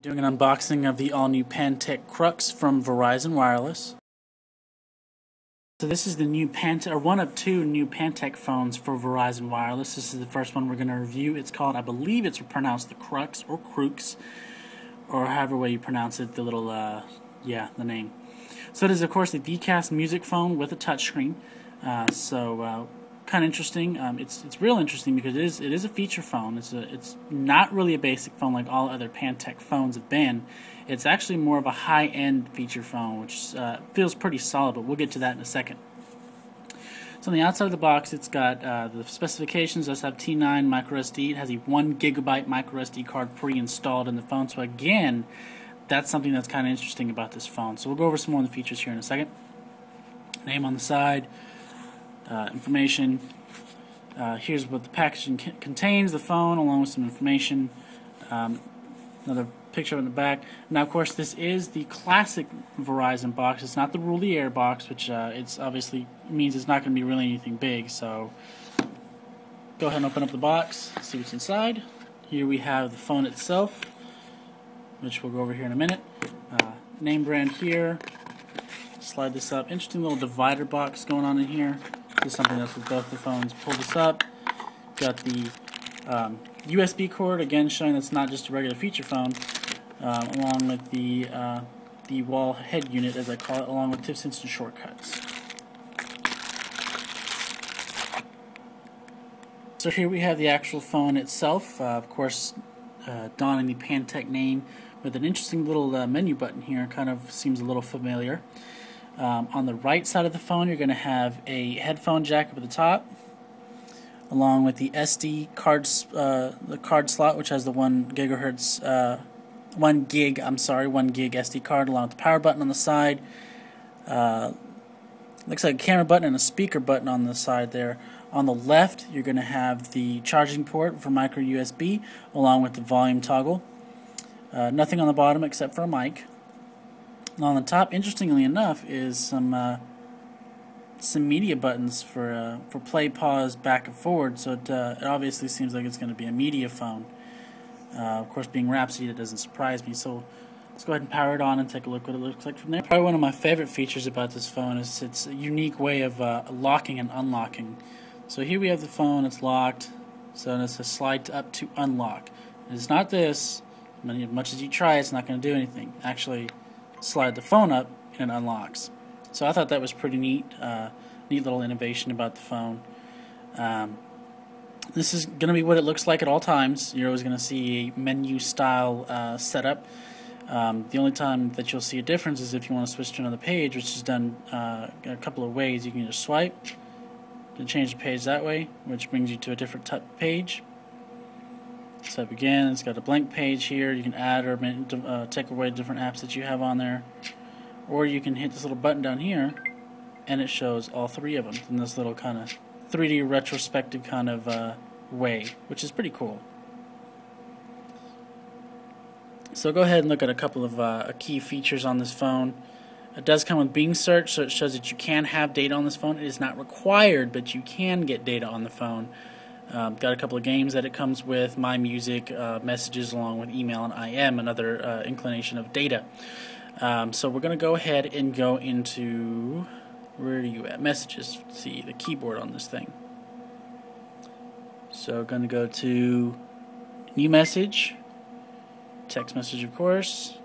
Doing an unboxing of the all-new Pantech Crux from Verizon Wireless. So this is the new Pantech, or one of two new Pantech phones for Verizon Wireless. This is the first one we're going to review. It's called, I believe it's pronounced the Crux or Crux, or however way you pronounce it, the little, the name. So it is, of course, a decast music phone with a touchscreen. Kind of interesting. It's real interesting because it is a feature phone. It's not really a basic phone like all other Pantech phones have been. It's actually more of a high-end feature phone, which feels pretty solid, but we'll get to that in a second. So on the outside of the box, it's got the specifications. It does have T9 microSD. It has a 1 GB microSD card pre-installed in the phone. So again, that's something that's kind of interesting about this phone. So we'll go over some more of the features here in a second. Name on the side. Information. Here's what the packaging contains, the phone, along with some information. Another picture in the back. Now, of course, this is the classic Verizon box. It's not the Rule the Air box, which it's obviously means it's not going to be really anything big. So, go ahead and open up the box, see what's inside. Here we have the phone itself, which we'll go over here in a minute. Name brand here. Slide this up. Interesting little divider box going on in here. This is something that's with both the phones. Pull this up. Got the USB cord, again showing that's not just a regular feature phone, along with the wall head unit, as I call it, along with tips, hints, and shortcuts. So here we have the actual phone itself, of course, donning the Pantech name with an interesting little menu button here. Kind of seems a little familiar. On the right side of the phone, you're going to have a headphone jack up at the top, along with the SD card, the card slot, which has the 1 gig SD card, along with the power button on the side. Looks like a camera button and a speaker button on the side there. On the left, you're going to have the charging port for micro USB, along with the volume toggle. Nothing on the bottom except for a mic. And on the top, interestingly enough, is some media buttons for play, pause, back and forward. So it obviously seems like it's going to be a media phone. Of course, being Rhapsody, that doesn't surprise me. So let's go ahead and power it on and take a look what it looks like from there. Probably one of my favorite features about this phone is its unique way of locking and unlocking. So here we have the phone. It's locked. So it's a slide up to unlock. It's not this. I mean, as much as you try, it's not going to do anything. Actually, slide the phone up and it unlocks. So I thought that was pretty neat. Neat little innovation about the phone. This is going to be what it looks like at all times. You're always going to see a menu style setup. The only time that you'll see a difference is if you want to switch to another page, which is done a couple of ways. You can just swipe to change the page that way, which brings you to a different page. So again, it's got a blank page here. You can add or take away different apps that you have on there. Or you can hit this little button down here, and it shows all three of them in this little kind of 3D retrospective kind of way, which is pretty cool. So go ahead and look at a couple of key features on this phone. It does come with Bing search, so it shows that you can have data on this phone. It is not required, but you can get data on the phone. Got a couple of games that it comes with, My Music, messages, along with email and IM, another inclination of data. So we're going to go ahead and go into, where are you at? Messages. Let's see the keyboard on this thing. So going to go to New Message, text message, of course.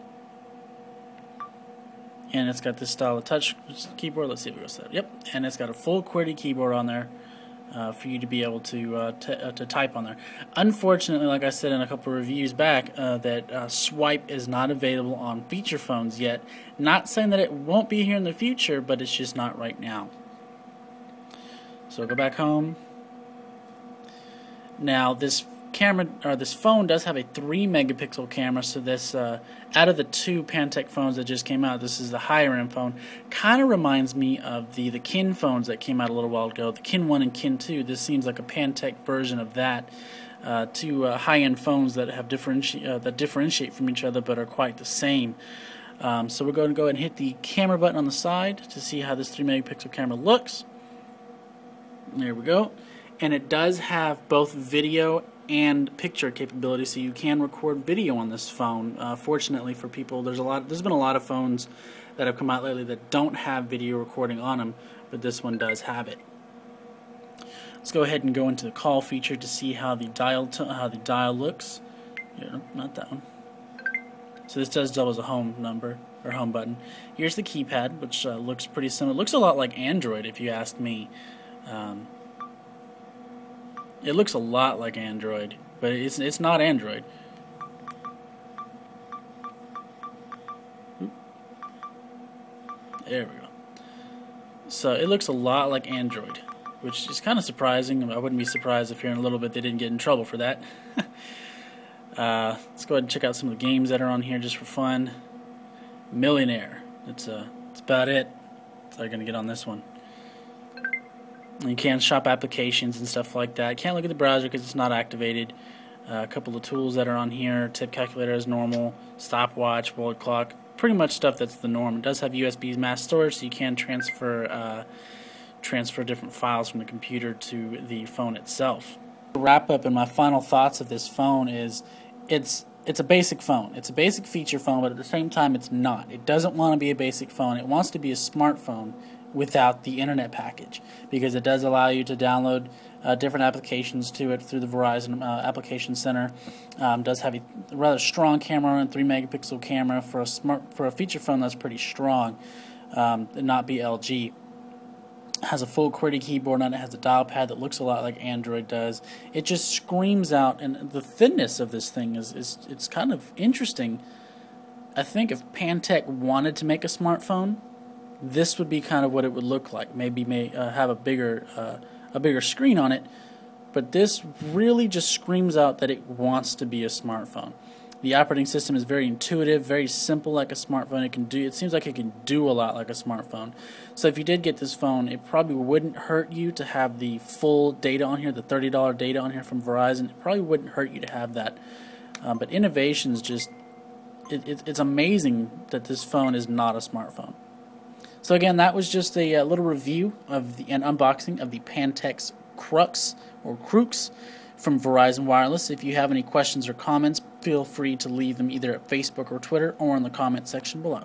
And it's got this style of touch keyboard. Let's see if it goes to that. Yep. And it's got a full QWERTY keyboard on there. For you to be able to type on there. Unfortunately, like I said in a couple of reviews back, that swipe is not available on feature phones yet. Not saying that it won't be here in the future, but it's just not right now. So go back home. Now this camera, or this phone, does have a 3-megapixel camera. So this, out of the two Pantech phones that just came out, this is the higher end phone. Kind of reminds me of the Kin phones that came out a little while ago, the Kin 1 and Kin 2. This seems like a Pantech version of that. Two high-end phones that have differentiate from each other, but are quite the same. So we're going to go ahead and hit the camera button on the side to see how this 3-megapixel camera looks. There we go. And it does have both video and picture capability, so you can record video on this phone. Fortunately for people, there's been a lot of phones that have come out lately that don't have video recording on them, but this one does have it. Let's go ahead and go into the call feature to see how the dial looks. Yeah, not that one. So this does double as a home number or home button. Here's the keypad, which looks pretty similar. It looks a lot like Android, if you ask me. It looks a lot like Android, but it's not Android. There we go. So it looks a lot like Android, which is kind of surprising. I wouldn't be surprised if here in a little bit they didn't get in trouble for that. Let's go ahead and check out some of the games that are on here just for fun. Millionaire. That's about it. That's all you're gonna get on this one. You can shop applications and stuff like that. Can't look at the browser because it's not activated. A couple of tools that are on here: tip calculator as normal, stopwatch, world clock. Pretty much stuff that's the norm. It does have USB mass storage, so you can transfer different files from the computer to the phone itself. To wrap up, and my final thoughts of this phone is, it's a basic phone. It's a basic feature phone, but at the same time, it's not. It doesn't want to be a basic phone. It wants to be a smartphone without the internet package, because it does allow you to download different applications to it through the Verizon Application Center. Does have a rather strong camera and 3-megapixel camera for a feature phone that's pretty strong, and not be LG. Has a full QWERTY keyboard on it. Has a dial pad that looks a lot like Android does. It just screams out, and the thinness of this thing it's kind of interesting. I think if Pantech wanted to make a smartphone, this would be kind of what it would look like. Maybe have a bigger screen on it, but this really just screams out that it wants to be a smartphone. The operating system is very intuitive, very simple like a smartphone. It seems like it can do a lot like a smartphone. So if you did get this phone, it probably wouldn't hurt you to have the full data on here, the $30 data on here from Verizon. It probably wouldn't hurt you to have that. But innovation's just, it's amazing that this phone is not a smartphone. So again, that was just a little review of and unboxing of the Pantech Crux or Crux from Verizon Wireless. If you have any questions or comments, feel free to leave them either at Facebook or Twitter or in the comment section below.